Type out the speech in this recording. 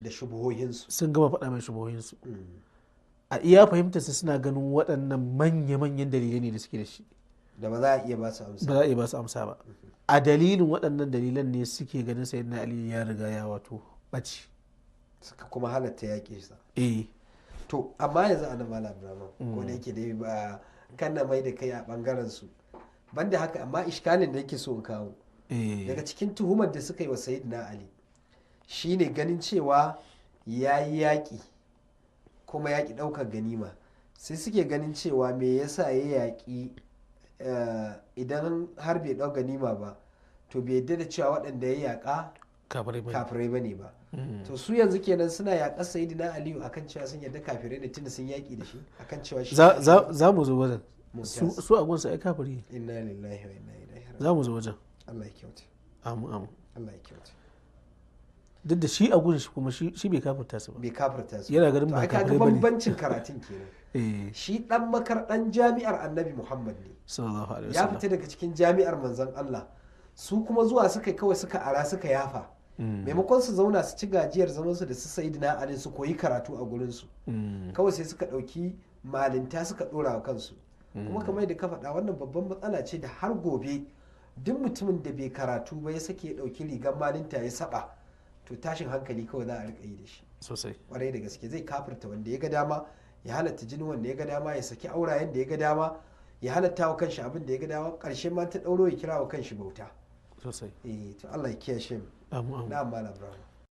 da shubuhohinsu. sun gama faɗa mai shubuhohinsu. A iya fahimtar su suna ganin waɗannan manya-manyan dalilai ne da suke da shi da ba za a iya ba su amsa. ba za a iya ba su amsa ba. A dalilin waɗannan dalilan ne suke ganin sayyidina Ali ya riga ya wato ɓaci. Suka kuma halatta yaƙi sa. To amma yanzu a nan malam Abdurrahman ko da yake dai ba kan na mai da kai a bangaren su banda haka, amma iskalin da yake so in kawo daga cikin tuhumar da suka yi wa sayyidina Ali shine ganin cewa ya yi yaƙi kuma yaƙi ɗaukar ganima, sai suke ganin cewa me yasa ya yaƙi idan har bai ɗau ganima ba to bai yadda da cewa waɗanda ya yaƙa kafirai ba ne ba. To su yanzu kenan suna yaƙar sayyidina Aliyu akan cewa sun yadda kafirai ne tunda sun yaƙi da shi akan cewa shi za mu zo wajen su a gunsa ai kafiri. Inna lillahi wa inna ilaihi raji'un. za mu zo wajen. Allah ya kyauta. Amu Allah ya kyauta. duk da shi a gun shi kuma shi bai kafirta su ba. Bai kafirta su. Yana ganin ba kafirai bane. Bambancin karatun kenan. Shi dan dan jami'ar Annabi Muhammad ne. Sallallahu alaihi Ya wasallam. fita daga cikin jami'ar manzon Allah. Su kuma zuwa suka kawai suka ara suka yafa. Maimakon su zauna su ci gajiyar zaman su da su sayyidina Ali su koyi karatu a gurin su. Kawai sai suka dauki malinta suka dora wa kansu. Kuma kamar da ka faɗa wannan babban matsala ce da har gobe duk mutumin da bai karatu ba ya sake ya dauki rigar malinta ya saba to tashin hankali kawai za a rika yi da shi sosai kwarai da gaske. Zai kafirta wanda ya ga dama, ya halatta jini wanda ya ga dama, ya saki aurayen da ya ga dama, ya halatta wa kanshi abin da ya ga dama, ƙarshe ma ta ɗauro ya kira wa kanshi bauta sosai. to Allah ya kiyashe mu. Amu. Na'am malam Ibrahim.